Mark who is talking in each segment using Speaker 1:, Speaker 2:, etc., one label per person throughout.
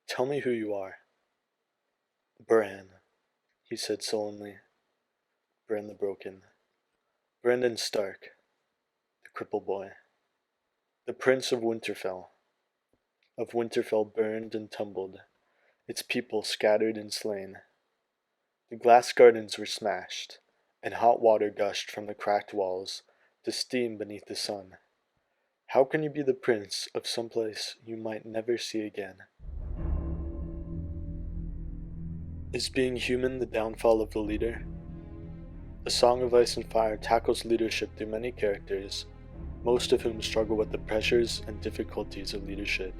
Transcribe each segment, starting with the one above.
Speaker 1: Tell me who you are. Bran, he said sullenly. Bran the Broken. Brandon Stark, the cripple boy. The Prince of Winterfell. Of Winterfell burned and tumbled, its people scattered and slain. The glass gardens were smashed, and hot water gushed from the cracked walls to steam beneath the sun. How can you be the prince of some place you might never see again? Is being human the downfall of the leader? A Song of Ice and Fire tackles leadership through many characters, most of whom struggle with the pressures and difficulties of leadership.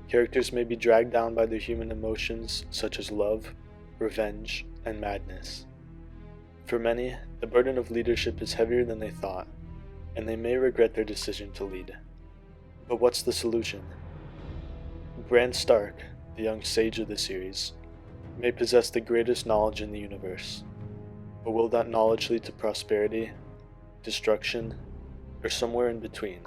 Speaker 1: Characters may be dragged down by their human emotions such as love, revenge, and madness. For many, the burden of leadership is heavier than they thought, and they may regret their decision to lead. But what's the solution? Bran Stark, the young sage of the series, may possess the greatest knowledge in the universe, but will that knowledge lead to prosperity, destruction, or somewhere in between?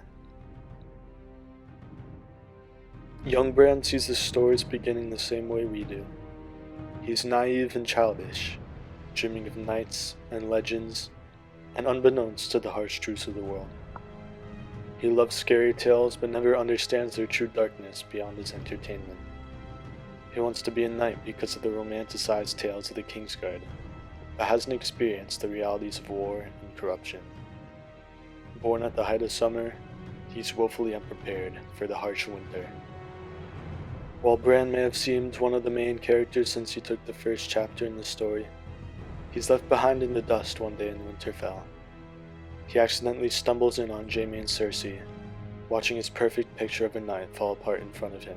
Speaker 1: Young Bran sees the stories beginning the same way we do. He's naive and childish, dreaming of knights and legends, and unbeknownst to the harsh truths of the world. He loves scary tales but never understands their true darkness beyond his entertainment. He wants to be a knight because of the romanticized tales of the Kingsguard, but hasn't experienced the realities of war and corruption. Born at the height of summer, he's woefully unprepared for the harsh winter. While Bran may have seemed one of the main characters since he took the first chapter in the story, he's left behind in the dust one day in Winterfell. He accidentally stumbles in on Jaime and Cersei, watching his perfect picture of a knight fall apart in front of him.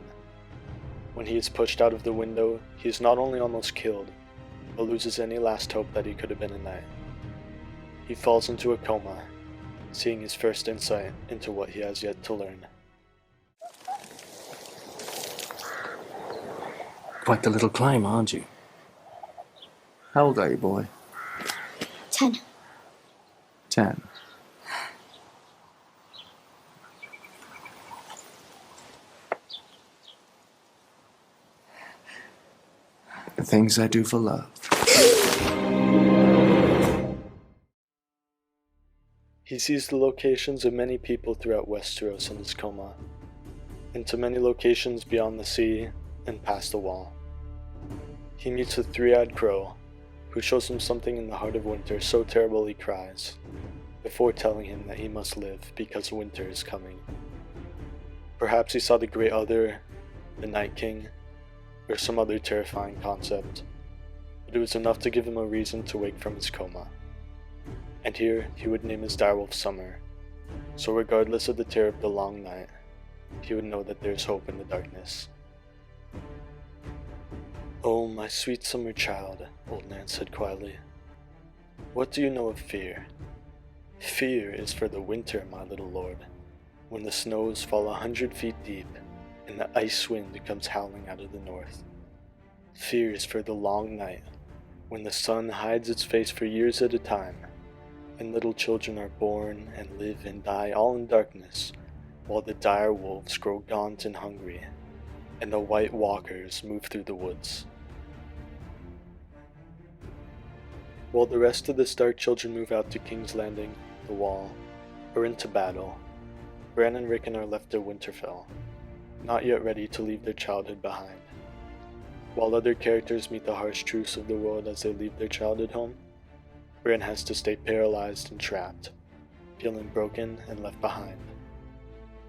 Speaker 1: When he is pushed out of the window, he is not only almost killed, but loses any last hope that he could have been a knight. He falls into a coma, seeing his first insight into what he has yet to learn.
Speaker 2: Quite the little climb, aren't you? How old are you, boy?
Speaker 3: 10.
Speaker 2: 10. The things I do for love.
Speaker 1: He sees the locations of many people throughout Westeros in his coma, into many locations beyond the sea and past the wall. He meets a three-eyed crow, who shows him something in the heart of winter so terrible he cries, before telling him that he must live because winter is coming. Perhaps he saw the Great Other, the Night King, or some other terrifying concept, but it was enough to give him a reason to wake from his coma. And here he would name his direwolf Summer, so regardless of the terror of the long night, he would know that there is hope in the darkness. "Oh, my sweet summer child," old Nan said quietly, "what do you know of fear? Fear is for the winter, my little lord, when the snows fall 100 feet deep and the ice wind comes howling out of the north. Fear is for the long night, when the sun hides its face for years at a time, and little children are born and live and die all in darkness, while the dire wolves grow gaunt and hungry, and the white walkers move through the woods. While the rest of the Stark children move out to King's Landing, the Wall, or into battle, Bran and Rickon are left at Winterfell, not yet ready to leave their childhood behind. While other characters meet the harsh truths of the world as they leave their childhood home, Bran has to stay paralyzed and trapped, feeling broken and left behind.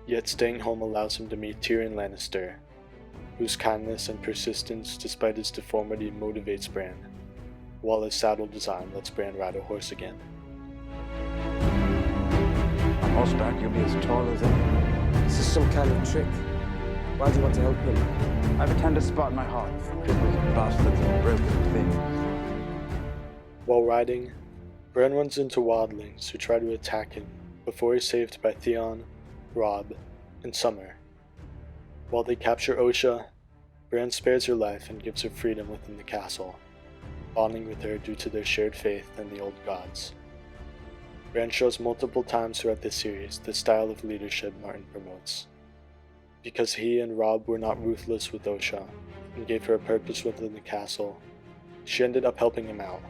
Speaker 1: Yet staying home allows him to meet Tyrion Lannister, whose kindness and persistence despite his deformity motivates Bran, while his saddle design lets Bran ride a horse again.
Speaker 4: On horseback, you'll be as tall as anyone.
Speaker 5: Is this some kind of trick? Why do you want to help him?
Speaker 4: I have a tender spot in my heart for cripples and bastards and broken things.
Speaker 1: While riding, Bran runs into wildlings who try to attack him before he's saved by Theon, Robb, and Summer. While they capture Osha, Bran spares her life and gives her freedom within the castle, bonding with her due to their shared faith in the old gods. Bran shows multiple times throughout the series the style of leadership Martin promotes. Because he and Robb were not ruthless with Osha and gave her a purpose within the castle, she ended up helping him out,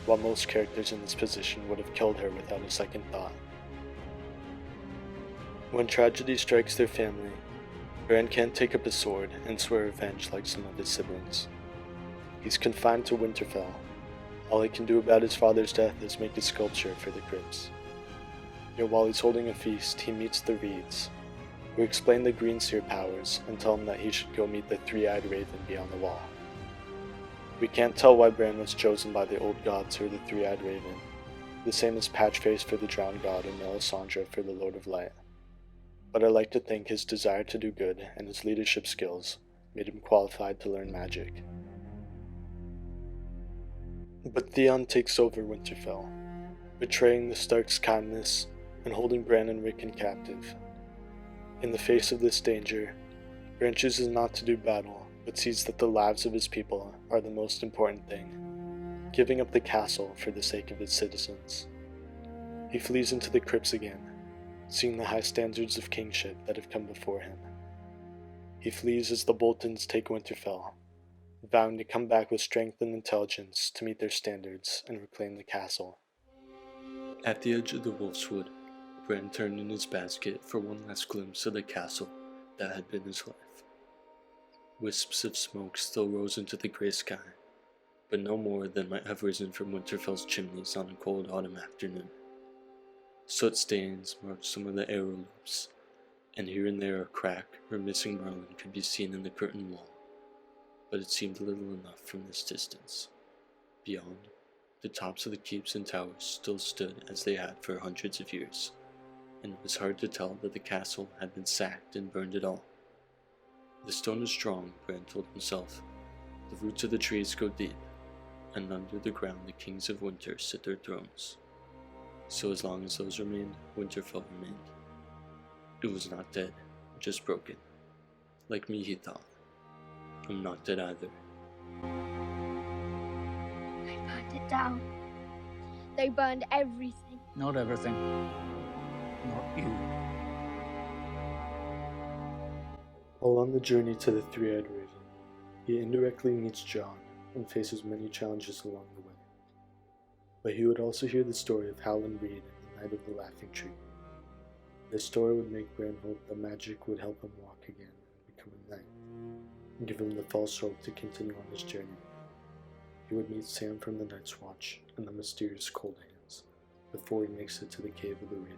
Speaker 1: while most characters in this position would have killed her without a second thought. When tragedy strikes their family, Bran can't take up a sword and swear revenge like some of his siblings. He's confined to Winterfell. All he can do about his father's death is make a sculpture for the crypts. Yet while he's holding a feast, he meets the Reeds, who explain the Green Seer powers and tell him that he should go meet the Three-Eyed Raven beyond the wall. We can't tell why Bran was chosen by the old gods or the Three-Eyed Raven, the same as Patchface for the Drowned God and Melisandre for the Lord of Light. But I like to think his desire to do good and his leadership skills made him qualified to learn magic. But Theon takes over Winterfell, betraying the Starks' kindness and holding Bran and Rickon captive. In the face of this danger, Bran chooses not to do battle, but sees that the lives of his people are the most important thing, giving up the castle for the sake of its citizens. He flees into the crypts again, seeing the high standards of kingship that have come before him. He flees as the Boltons take Winterfell, vowing to come back with strength and intelligence to meet their standards and reclaim the castle.
Speaker 2: At the edge of the Wolfswood, Bran turned in his basket for one last glimpse of the castle that had been his life. Wisps of smoke still rose into the grey sky, but no more than might have risen from Winterfell's chimneys on a cold autumn afternoon. Soot stains marked some of the arrow loops, and here and there a crack or missing marlin could be seen in the curtain wall, but it seemed little enough from this distance. Beyond, the tops of the keeps and towers still stood as they had for hundreds of years, and it was hard to tell that the castle had been sacked and burned at all. The stone is strong, Bran told himself. The roots of the trees go deep, and under the ground the kings of winter sit their thrones. So as long as those remained, Winterfell remained. It was not dead, just broken. Like me, he thought. I'm not dead either.
Speaker 3: They burned it down. They burned everything.
Speaker 6: Not everything. Not you.
Speaker 1: While on the journey to the Three-Eyed Raven, he indirectly meets Jon and faces many challenges along the way. But he would also hear the story of Howland Reed and the Night of the Laughing Tree. This story would make Bran hope that magic would help him walk again and become a knight, and give him the false hope to continue on his journey. He would meet Sam from the Night's Watch and the mysterious Cold Hands before he makes it to the Cave of the Raven.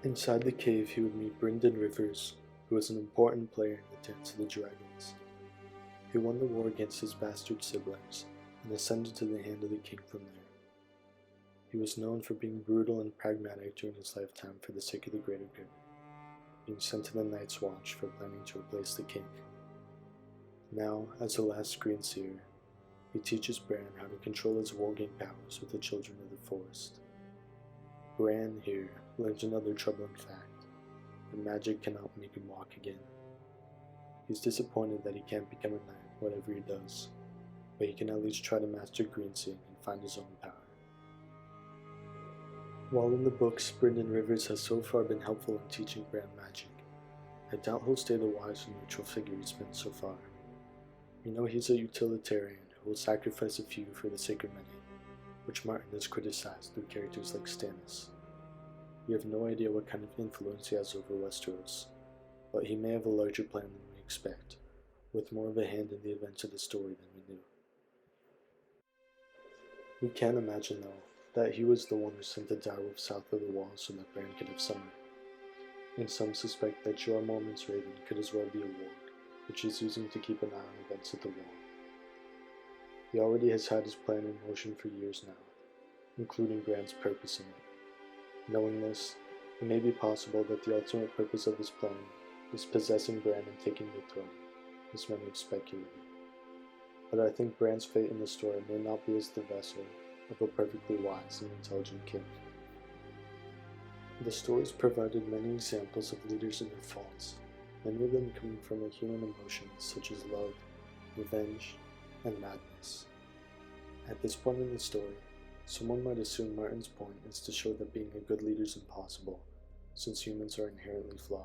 Speaker 1: Inside the cave, he would meet Brynden Rivers, who was an important player in the Dance of the Dragons. He won the war against his bastard siblings and ascended to the hand of the king from there. He was known for being brutal and pragmatic during his lifetime for the sake of the greater good, being sent to the Night's Watch for planning to replace the king. Now, as the last Green Seer, he teaches Bran how to control his wargame powers with the children of the forest. Bran, here, learns another troubling fact, that magic cannot make him walk again. He's disappointed that he can't become a knight, whatever he does, but he can at least try to master greenseeing and find his own power. While in the books, Brynden Rivers has so far been helpful in teaching Bran magic, I doubt he'll stay the wise and neutral figure he's been so far. We know he's a utilitarian who will sacrifice a few for the sake of many, which Martin has criticized through characters like Stannis. We have no idea what kind of influence he has over Westeros, but he may have a larger plan than we expect, with more of a hand in the events of the story than we knew. We can imagine, though, that he was the one who sent the direwolf south of the wall so that Bran could have summer. And some suspect that Jorah Mormont's Raven could as well be a warg, which he's using to keep an eye on events at the wall. He already has had his plan in motion for years now, including Bran's purpose in it. Knowing this, it may be possible that the ultimate purpose of his plan is possessing Bran and taking the throne, as many have speculated. But I think Bran's fate in the story may not be as the vessel of a perfectly wise and intelligent king. The stories provided many examples of leaders and their faults, many of them coming from a human emotions such as love, revenge, and madness. At this point in the story, someone might assume Martin's point is to show that being a good leader is impossible, since humans are inherently flawed.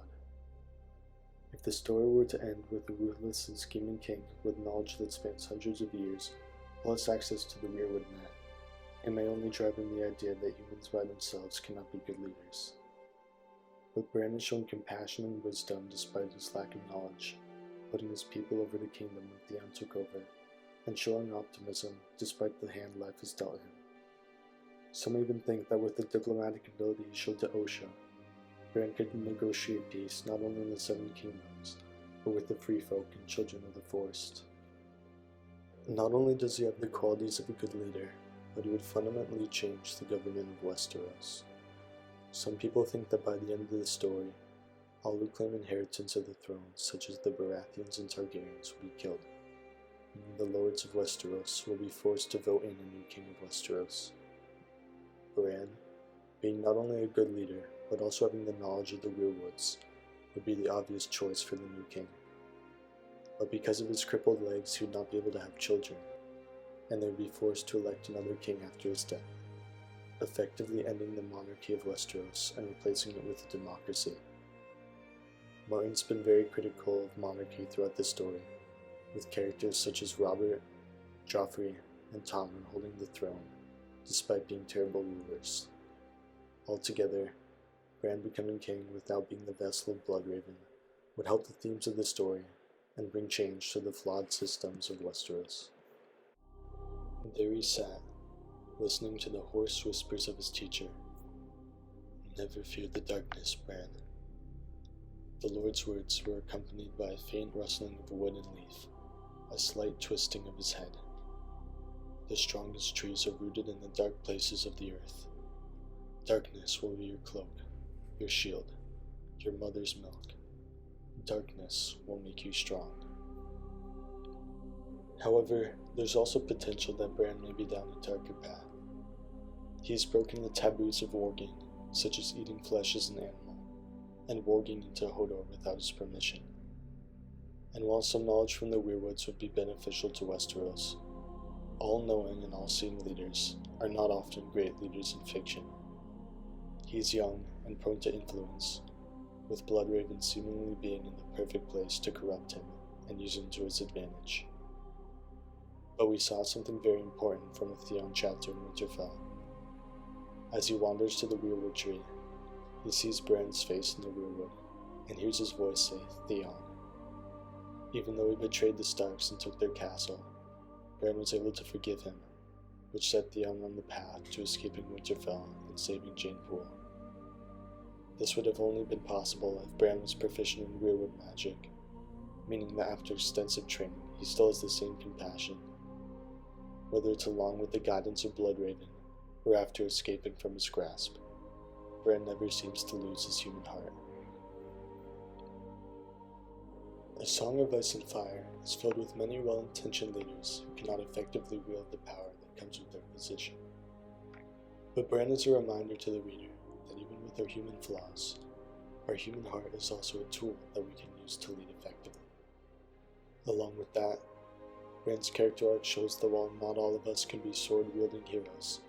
Speaker 1: If the story were to end with a ruthless and scheming king with knowledge that spans hundreds of years, plus access to the Weirwood net, it may only drive in the idea that humans by themselves cannot be good leaders. But Bran has shown compassion and wisdom despite his lack of knowledge, putting his people over the kingdom when Theon took over, and showing optimism despite the hand life has dealt him. Some even think that with the diplomatic ability he showed to Osha, Bran could negotiate peace not only in the Seven Kingdoms, but with the Free Folk and Children of the Forest. Not only does he have the qualities of a good leader, but he would fundamentally change the government of Westeros. Some people think that by the end of the story, all who claim inheritance of the throne, such as the Baratheons and Targaryens, will be killed, meaning the Lords of Westeros will be forced to vote in a new king of Westeros. Bran, being not only a good leader, but also having the knowledge of the Weirwoods, would be the obvious choice for the new king. But because of his crippled legs, he would not be able to have children, and they would be forced to elect another king after his death, effectively ending the monarchy of Westeros and replacing it with a democracy. Martin's been very critical of monarchy throughout the story, with characters such as Robert, Joffrey, and Tommen holding the throne, despite being terrible rulers. Altogether, Bran becoming king without being the vessel of Bloodraven would help the themes of the story and bring change to the flawed systems of Westeros. There he sat, listening to the hoarse whispers of his teacher. "Never fear the darkness, Bran." The Lord's words were accompanied by a faint rustling of wood and leaf, a slight twisting of his head. The strongest trees are rooted in the dark places of the earth. Darkness will be your cloak, your shield, your mother's milk. Darkness will make you strong. However, there's also potential that Bran may be down a darker path. He has broken the taboos of warging, such as eating flesh as an animal, and warging into Hodor without his permission. And while some knowledge from the Weirwoods would be beneficial to Westeros, all-knowing and all-seeing leaders are not often great leaders in fiction. He is young and prone to influence, with Bloodraven seemingly being in the perfect place to corrupt him and use him to his advantage. But we saw something very important from a Theon chapter in Winterfell. As he wanders to the Weirwood tree, he sees Bran's face in the Weirwood and hears his voice say, "Theon." Even though he betrayed the Starks and took their castle, Bran was able to forgive him, which set Theon on the path to escaping Winterfell and saving Jane Poole. This would have only been possible if Bran was proficient in Weirwood magic, meaning that after extensive training, he still has the same compassion. Whether it's along with the guidance of Bloodraven, or after escaping from his grasp, Bran never seems to lose his human heart. A Song of Ice and Fire is filled with many well-intentioned leaders who cannot effectively wield the power that comes with their position. But Bran is a reminder to the reader that even with our human flaws, our human heart is also a tool that we can use to lead effectively. Along with that, Bran's character arc shows that while not all of us can be sword-wielding heroes,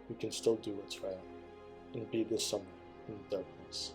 Speaker 1: we can still do what's right and be the summer in the darkness.